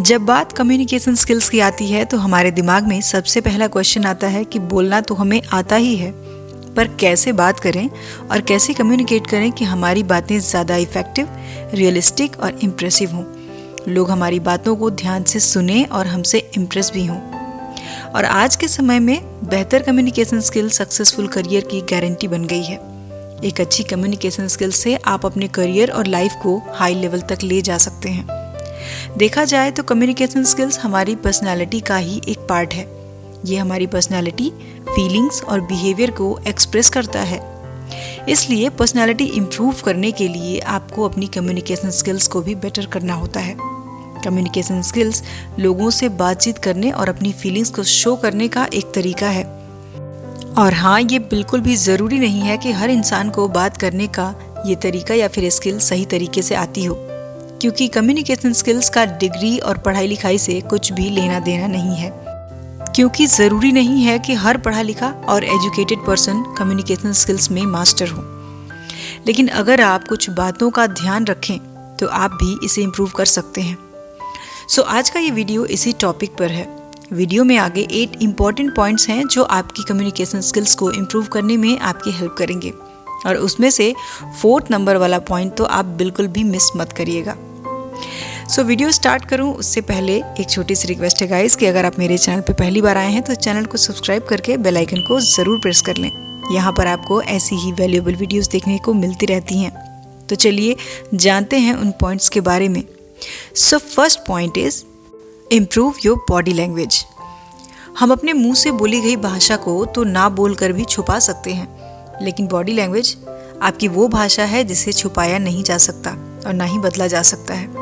जब बात communication skills की आती है तो हमारे दिमाग में सबसे पहला क्वेश्चन आता है कि बोलना तो हमें आता ही है, पर कैसे बात करें और कैसे कम्युनिकेट करें कि हमारी बातें ज़्यादा इफ़ेक्टिव, रियलिस्टिक और इम्प्रेसिव हों, लोग हमारी बातों को ध्यान से सुने और हमसे इम्प्रेस भी हों। और आज के समय में बेहतर कम्युनिकेशन स्किल सक्सेसफुल करियर की गारंटी बन गई है। एक अच्छी कम्युनिकेशन स्किल से आप अपने करियर और लाइफ को हाई लेवल तक ले जा सकते हैं। देखा जाए तो कम्युनिकेशन स्किल्स हमारी पर्सनालिटी का ही एक पार्ट है। ये हमारी पर्सनालिटी, फीलिंग्स और बिहेवियर को एक्सप्रेस करता है। इसलिए पर्सनालिटी इम्प्रूव करने के लिए आपको अपनी कम्युनिकेशन स्किल्स को भी बेटर करना होता है। कम्युनिकेशन स्किल्स लोगों से बातचीत करने और अपनी फीलिंग्स को शो करने का एक तरीका है। और हाँ, ये बिल्कुल भी ज़रूरी नहीं है कि हर इंसान को बात करने का ये तरीका या फिर स्किल सही तरीके से आती हो, क्योंकि कम्युनिकेशन स्किल्स का डिग्री और पढ़ाई लिखाई से कुछ भी लेना देना नहीं है। क्योंकि ज़रूरी नहीं है कि हर पढ़ा लिखा और एजुकेटेड पर्सन कम्युनिकेशन स्किल्स में मास्टर हो, लेकिन अगर आप कुछ बातों का ध्यान रखें तो आप भी इसे इम्प्रूव कर सकते हैं। सो आज का ये वीडियो इसी टॉपिक पर है। वीडियो में आगे 8 इम्पॉर्टेंट पॉइंट्स हैं जो आपकी कम्युनिकेशन स्किल्स को इम्प्रूव करने में आपकी हेल्प करेंगे, और उसमें से 4th नंबर वाला पॉइंट तो आप बिल्कुल भी मिस मत करिएगा। सो वीडियो स्टार्ट करूं उससे पहले एक छोटी सी रिक्वेस्ट है गाइस कि अगर आप मेरे चैनल पे पहली बार आए हैं तो चैनल को सब्सक्राइब करके बेल आइकन को ज़रूर प्रेस कर लें। यहाँ पर आपको ऐसी ही वैल्यूएबल वीडियोस देखने को मिलती रहती हैं। तो चलिए जानते हैं उन पॉइंट्स के बारे में। So first point is improve your body language. हम अपने मुंह से बोली गई भाषा को तो ना बोल कर भी छुपा सकते हैं, लेकिन बॉडी लैंग्वेज आपकी वो भाषा है जिसे छुपाया नहीं जा सकता और ना ही बदला जा सकता है।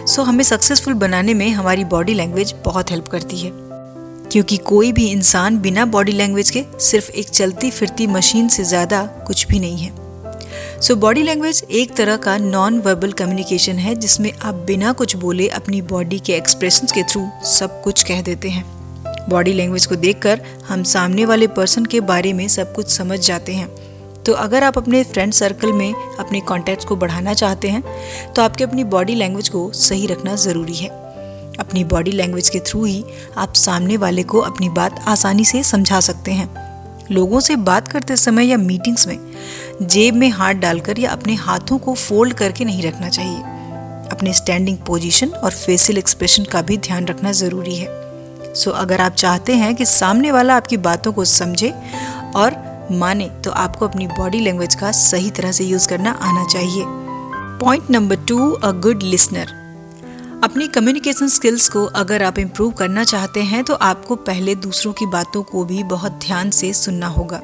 सो हमें सक्सेसफुल बनाने में हमारी बॉडी लैंग्वेज बहुत हेल्प करती है, क्योंकि कोई भी इंसान बिना बॉडी लैंग्वेज के सिर्फ एक चलती फिरती मशीन से ज़्यादा कुछ भी नहीं है। सो बॉडी लैंग्वेज एक तरह का नॉन वर्बल कम्युनिकेशन है, जिसमें आप बिना कुछ बोले अपनी बॉडी के एक्सप्रेशंस के थ्रू सब कुछ कह देते हैं। बॉडी लैंग्वेज को देखकर हम सामने वाले पर्सन के बारे में सब कुछ समझ जाते हैं। तो अगर आप अपने फ्रेंड सर्कल में अपने कॉन्टैक्ट्स को बढ़ाना चाहते हैं तो आपके अपनी बॉडी लैंग्वेज को सही रखना ज़रूरी है। अपनी बॉडी लैंग्वेज के थ्रू ही आप सामने वाले को अपनी बात आसानी से समझा सकते हैं। लोगों से बात करते समय या मीटिंग्स में जेब में हाथ डालकर या अपने हाथों को फोल्ड करके नहीं रखना चाहिए। अपने स्टैंडिंग पोजीशन और फेशियल एक्सप्रेशन का भी ध्यान रखना ज़रूरी है। सो अगर आप चाहते हैं कि सामने वाला आपकी बातों को समझे और माने तो आपको अपनी बॉडी लैंग्वेज का सही तरह से यूज़ करना आना चाहिए। Point number 2, a good listener. अपनी कम्युनिकेशन स्किल्स को अगर आप इम्प्रूव करना चाहते हैं तो आपको पहले दूसरों की बातों को भी बहुत ध्यान से सुनना होगा,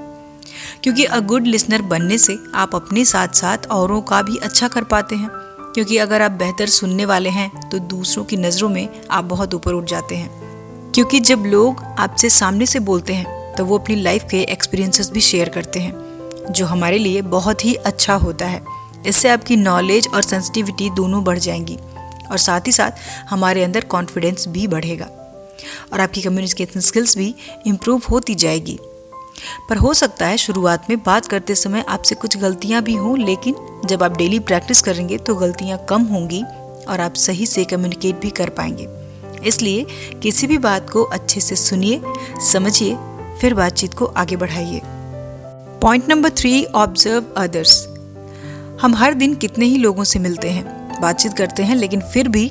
क्योंकि अ गुड लिसनर बनने से आप अपने साथ साथ औरों का भी अच्छा कर पाते हैं। क्योंकि अगर आप बेहतर सुनने वाले हैं तो दूसरों की नज़रों में आप बहुत ऊपर उठ जाते हैं, क्योंकि जब लोग आपसे सामने से बोलते हैं तो वो अपनी लाइफ के एक्सपीरियंसेस भी शेयर करते हैं, जो हमारे लिए बहुत ही अच्छा होता है। इससे आपकी नॉलेज और सेंसिटिविटी दोनों बढ़ जाएंगी, और साथ ही साथ हमारे अंदर कॉन्फिडेंस भी बढ़ेगा और आपकी कम्युनिकेशन स्किल्स भी इम्प्रूव होती जाएगी। पर हो सकता है शुरुआत में बात करते समय आपसे कुछ गलतियां भी हों, लेकिन जब आप डेली प्रैक्टिस करेंगे तो गलतियां कम होंगी और आप सही से कम्युनिकेट भी कर पाएंगे। इसलिए किसी भी बात को अच्छे से सुनिए, समझिए, फिर बातचीत को आगे बढ़ाइए। Point number 3, observe others. हम हर दिन कितने ही लोगों से मिलते हैं, बातचीत करते हैं, लेकिन फिर भी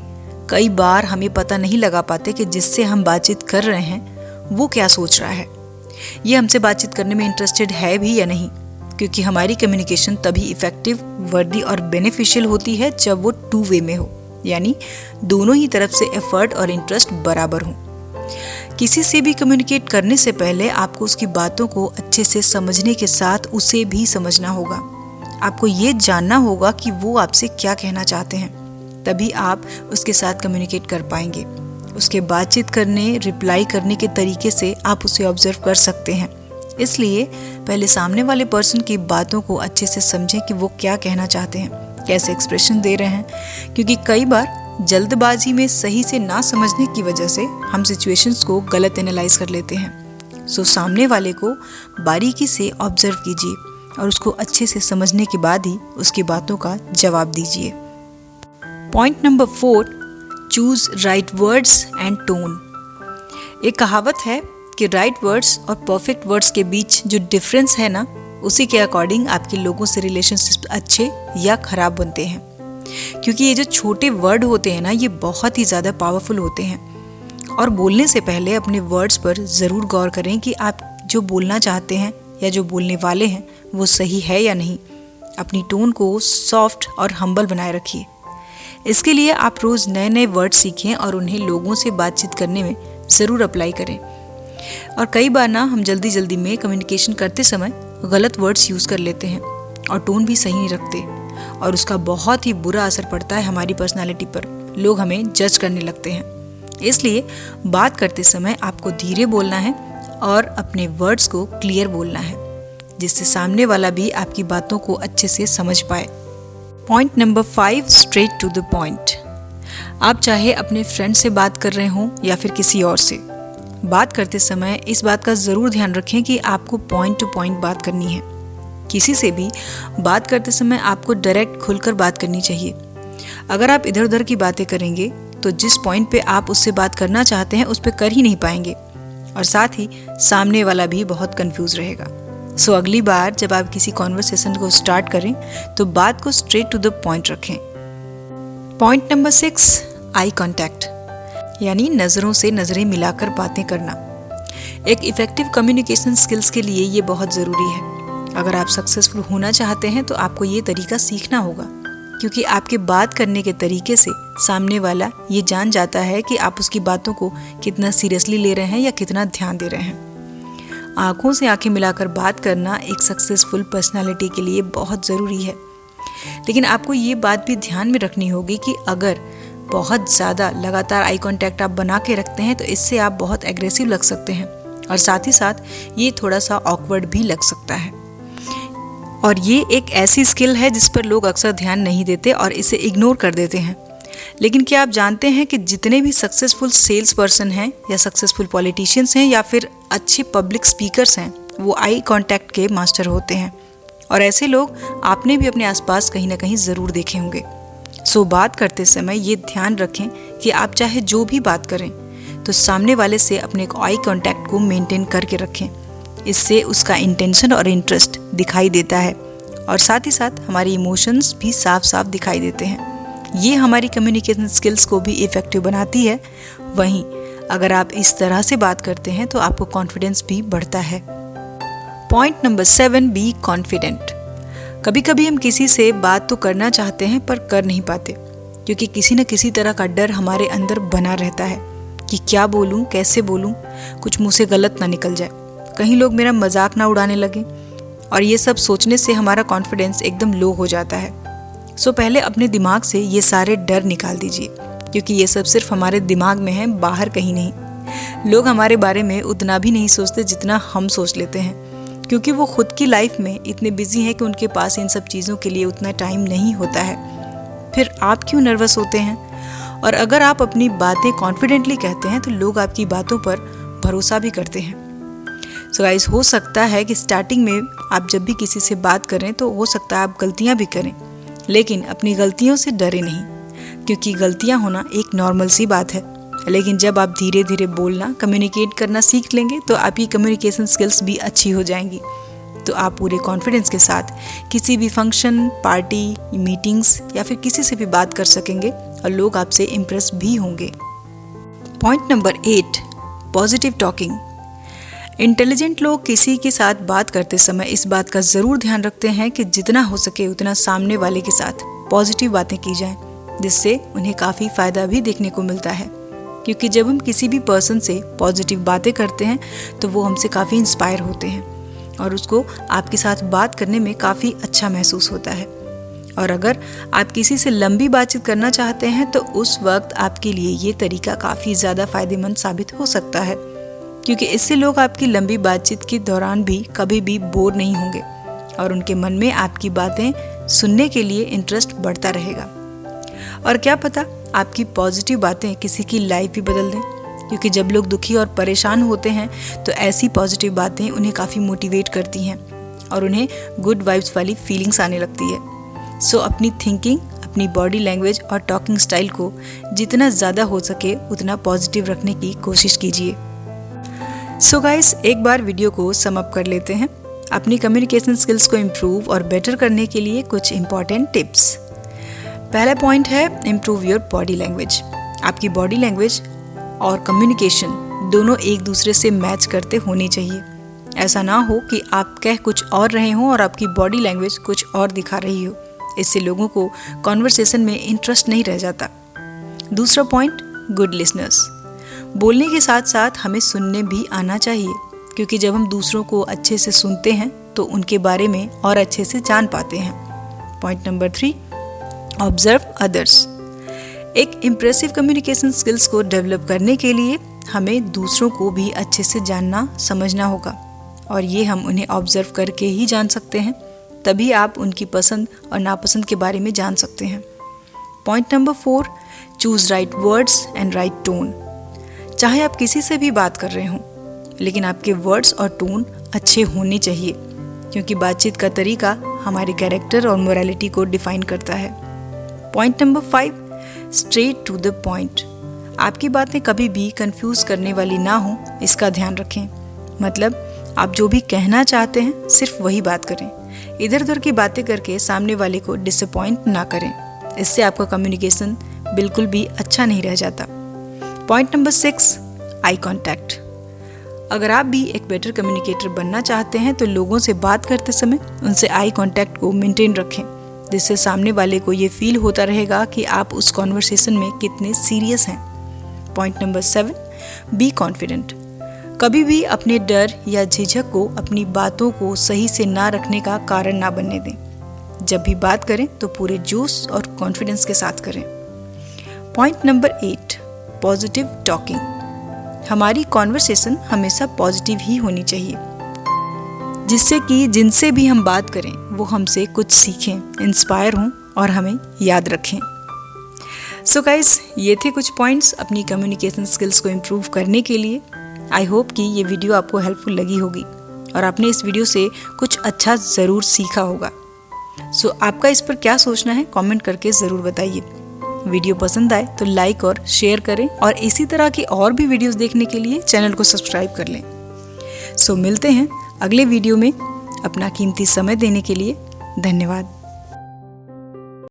कई बार हमें पता नहीं लगा पाते कि जिससे हम बातचीत कर रहे हैं वो क्या सोच रहा है, ये हमसे बातचीत करने में इंटरेस्टेड है भी या नहीं। क्योंकि हमारी कम्युनिकेशन तभी इफेक्टिव, वर्दी और बेनिफिशियल होती है जब वो 2 वे में हो, यानी दोनों ही तरफ से एफर्ट और इंटरेस्ट बराबर हो। किसी से भी कम्युनिकेट करने से पहले आपको उसकी बातों को अच्छे से समझने के साथ उसे भी समझना होगा। आपको ये जानना होगा कि वो आपसे क्या कहना चाहते हैं, तभी आप उसके साथ कम्युनिकेट कर पाएंगे। उसके बातचीत करने, रिप्लाई करने के तरीके से आप उसे ऑब्जर्व कर सकते हैं। इसलिए पहले सामने वाले पर्सन की बातों को अच्छे से समझें कि वो क्या कहना चाहते हैं, कैसे एक्सप्रेशन दे रहे हैं, क्योंकि कई बार जल्दबाजी में सही से ना समझने की वजह से हम सिचुएशंस को गलत एनालाइज कर लेते हैं। सो सामने वाले को बारीकी से ऑब्जर्व कीजिए और उसको अच्छे से समझने के बाद ही उसकी बातों का जवाब दीजिए। Point number 4, choose right words and tone. एक कहावत है कि राइट वर्ड्स और परफेक्ट वर्ड्स के बीच जो डिफरेंस है ना, उसी के अकॉर्डिंग आपके लोगों से रिलेशनशिप अच्छे या खराब बनते हैं। क्योंकि ये जो छोटे वर्ड होते हैं ना, ये बहुत ही ज़्यादा पावरफुल होते हैं। और बोलने से पहले अपने वर्ड्स पर ज़रूर गौर करें कि आप जो बोलना चाहते हैं या जो बोलने वाले हैं वो सही है या नहीं। अपनी टोन को सॉफ्ट और हम्बल बनाए रखिए। इसके लिए आप रोज़ नए नए वर्ड सीखें और उन्हें लोगों से बातचीत करने में ज़रूर अप्लाई करें। और कई बार ना हम जल्दी में कम्युनिकेशन करते समय गलत वर्ड्स यूज़ कर लेते हैं और टोन भी सही नहीं रखते, और उसका बहुत ही बुरा असर पड़ता है हमारी पर्सनालिटी पर। लोग हमें जज करने लगते हैं। इसलिए बात करते समय आपको धीरे बोलना है और अपने वर्ड्स को क्लियर बोलना है, जिससे सामने वाला भी आपकी बातों को अच्छे से समझ पाए। Point number 5, straight to the point. आप चाहे अपने फ्रेंड से बात कर रहे हों या फिर किसी और से, बात करते समय इस बात का ज़रूर ध्यान रखें कि आपको पॉइंट टू पॉइंट बात करनी है। किसी से भी बात करते समय आपको डायरेक्ट खुलकर बात करनी चाहिए। अगर आप इधर उधर की बातें करेंगे तो जिस पॉइंट पे आप उससे बात करना चाहते हैं उस पे कर ही नहीं पाएंगे, और साथ ही सामने वाला भी बहुत कंफ्यूज रहेगा। सो अगली बार जब आप किसी कॉन्वर्सेशन को स्टार्ट करें तो बात को स्ट्रेट टू द पॉइंट रखें। पॉइंट नंबर 6, आई कांटेक्ट, यानी नज़रों से नज़रें मिलाकर बातें करना। एक इफ़ेक्टिव कम्युनिकेशन स्किल्स के लिए ये बहुत ज़रूरी है। अगर आप सक्सेसफुल होना चाहते हैं तो आपको ये तरीका सीखना होगा, क्योंकि आपके बात करने के तरीके से सामने वाला ये जान जाता है कि आप उसकी बातों को कितना सीरियसली ले रहे हैं या कितना ध्यान दे रहे हैं। आंखों से आंखें मिलाकर बात करना एक सक्सेसफुल पर्सनालिटी के लिए बहुत ज़रूरी है। लेकिन आपको ये बात भी ध्यान में रखनी होगी कि अगर बहुत ज़्यादा लगातार आई कांटेक्ट आप बना के रखते हैं तो इससे आप बहुत एग्रेसिव लग सकते हैं, और साथ ही साथ ये थोड़ा सा ऑकवर्ड भी लग सकता है। और ये एक ऐसी स्किल है जिस पर लोग अक्सर ध्यान नहीं देते और इसे इग्नोर कर देते हैं। लेकिन क्या आप जानते हैं कि जितने भी सक्सेसफुल सेल्स पर्सन हैं या सक्सेसफुल पॉलिटिशियंस हैं या फिर अच्छे पब्लिक स्पीकर्स हैं, वो आई कांटेक्ट के मास्टर होते हैं। और ऐसे लोग आपने भी अपने आसपास कहीं ना कहीं ज़रूर देखे होंगे। सो बात करते समय ये ध्यान रखें कि आप चाहे जो भी बात करें तो सामने वाले से अपने आई कांटेक्ट को मेंटेन करके रखें। इससे उसका इंटेंशन और इंटरेस्ट दिखाई देता है, और साथ ही साथ हमारे इमोशंस भी साफ साफ दिखाई देते हैं। ये हमारी कम्युनिकेशन स्किल्स को भी इफ़ेक्टिव बनाती है। वहीं अगर आप इस तरह से बात करते हैं तो आपको कॉन्फिडेंस भी बढ़ता है। Point number 7, be confident. कभी कभी हम किसी से बात तो करना चाहते हैं पर कर नहीं पाते, क्योंकि किसी न किसी तरह का डर हमारे अंदर बना रहता है कि क्या बोलूं, कैसे बोलूं, कुछ मुंह से गलत ना निकल जाए, कहीं लोग मेरा मजाक ना उड़ाने लगे। और ये सब सोचने से हमारा कॉन्फिडेंस एकदम लो हो जाता है। सो पहले अपने दिमाग से ये सारे डर निकाल दीजिए, क्योंकि ये सब सिर्फ हमारे दिमाग में है, बाहर कहीं नहीं। लोग हमारे बारे में उतना भी नहीं सोचते जितना हम सोच लेते हैं, क्योंकि वो खुद की लाइफ में इतने बिजी हैं कि उनके पास इन सब चीज़ों के लिए उतना टाइम नहीं होता है। फिर आप क्यों नर्वस होते हैं? और अगर आप अपनी बातें कॉन्फिडेंटली कहते हैं तो लोग आपकी बातों पर भरोसा भी करते हैं। सो गाइस, हो सकता है कि स्टार्टिंग में आप जब भी किसी से बात करें तो हो सकता है आप गलतियां भी करें, लेकिन अपनी गलतियों से डरे नहीं, क्योंकि गलतियां होना एक नॉर्मल सी बात है। लेकिन जब आप धीरे धीरे बोलना, कम्युनिकेट करना सीख लेंगे तो आपकी कम्युनिकेशन स्किल्स भी अच्छी हो जाएंगी। तो आप पूरे कॉन्फिडेंस के साथ किसी भी फंक्शन, पार्टी, मीटिंग्स या फिर किसी से भी बात कर सकेंगे और लोग आपसे इम्प्रेस भी होंगे। Point number 8, positive talking. Intelligent लोग किसी के साथ बात करते समय इस बात का ज़रूर ध्यान रखते हैं कि जितना हो सके उतना सामने वाले के साथ पॉजिटिव बातें की जाएं, जिससे उन्हें काफ़ी फ़ायदा भी देखने को मिलता है। क्योंकि जब हम किसी भी पर्सन से पॉजिटिव बातें करते हैं तो वो हमसे काफ़ी इंस्पायर होते हैं और उसको आपके साथ बात करने में काफ़ी अच्छा महसूस होता है। और अगर आप किसी से लंबी बातचीत करना चाहते हैं तो उस वक्त आपके लिए ये तरीका काफ़ी ज़्यादा फायदेमंद साबित हो सकता है, क्योंकि इससे लोग आपकी लंबी बातचीत के दौरान भी कभी भी बोर नहीं होंगे और उनके मन में आपकी बातें सुनने के लिए इंटरेस्ट बढ़ता रहेगा। और क्या पता आपकी पॉजिटिव बातें किसी की लाइफ भी बदल दें, क्योंकि जब लोग दुखी और परेशान होते हैं तो ऐसी पॉजिटिव बातें उन्हें काफ़ी मोटिवेट करती हैं और उन्हें गुड वाइब्स वाली फीलिंग्स आने लगती है। सो अपनी थिंकिंग, अपनी बॉडी लैंग्वेज और टॉकिंग स्टाइल को जितना ज़्यादा हो सके उतना पॉजिटिव रखने की कोशिश कीजिए। सो गाइस, एक बार वीडियो को सम अप कर लेते हैं। अपनी कम्युनिकेशन स्किल्स को इम्प्रूव और बेटर करने के लिए कुछ इंपॉर्टेंट टिप्स। पहला पॉइंट है इम्प्रूव योर बॉडी लैंग्वेज। आपकी बॉडी लैंग्वेज और कम्युनिकेशन दोनों एक दूसरे से मैच करते होनी चाहिए। ऐसा ना हो कि आप कह कुछ और रहे हों और आपकी बॉडी लैंग्वेज कुछ और दिखा रही हो। इससे लोगों को कॉन्वर्सेशन में इंटरेस्ट नहीं रह जाता। दूसरा पॉइंट, गुड लिसनर्स। बोलने के साथ साथ हमें सुनने भी आना चाहिए, क्योंकि जब हम दूसरों को अच्छे से सुनते हैं तो उनके बारे में और अच्छे से जान पाते हैं। Point number 3, observe others. एक इम्प्रेसिव कम्युनिकेशन स्किल्स को डेवलप करने के लिए हमें दूसरों को भी अच्छे से जानना समझना होगा, और ये हम उन्हें ऑब्जर्व करके ही जान सकते हैं। तभी आप उनकी पसंद और नापसंद के बारे में जान सकते हैं। Point number 4, choose right words and right tone. चाहे आप किसी से भी बात कर रहे हों, लेकिन आपके वर्ड्स और टोन अच्छे होने चाहिए, क्योंकि बातचीत का तरीका हमारे कैरेक्टर और मोरालिटी को डिफाइन करता है। Point number 5, straight to the point. आपकी बातें कभी भी कंफ्यूज करने वाली ना हो, इसका ध्यान रखें। मतलब आप जो भी कहना चाहते हैं सिर्फ वही बात करें। इधर उधर की बातें करके सामने वाले को डिसअपॉइंट ना करें। इससे आपका कम्युनिकेशन बिल्कुल भी अच्छा नहीं रह जाता। Point number 6, eye contact. अगर आप भी एक बेटर कम्युनिकेटर बनना चाहते हैं तो लोगों से बात करते समय उनसे आई कॉन्टैक्ट को मेंटेन रखें, जिससे सामने वाले को ये फील होता रहेगा कि आप उस कॉन्वर्सेशन में कितने सीरियस हैं। Point number 7, be confident. कभी भी अपने डर या झिझक को अपनी बातों को सही से ना रखने का कारण ना बनने दें। जब भी बात करें तो पूरे जोश और कॉन्फिडेंस के साथ करें। Point number 8, positive talking. हमारी कॉन्वर्सेशन हमेशा पॉजिटिव ही होनी चाहिए, जिससे कि जिनसे भी हम बात करें वो हमसे कुछ सीखें, इंस्पायर हों और हमें याद रखें। सो गाइस, ये थे कुछ पॉइंट्स अपनी कम्युनिकेशन स्किल्स को इम्प्रूव करने के लिए। आई होप कि ये वीडियो आपको हेल्पफुल लगी होगी और आपने इस वीडियो से कुछ अच्छा ज़रूर सीखा होगा। सो आपका इस पर क्या सोचना है कमेंट करके ज़रूर बताइए। वीडियो पसंद आए तो लाइक और शेयर करें, और इसी तरह की और भी वीडियोस देखने के लिए चैनल को सब्सक्राइब कर लें। सो मिलते हैं अगले वीडियो में। अपना कीमती समय देने के लिए धन्यवाद।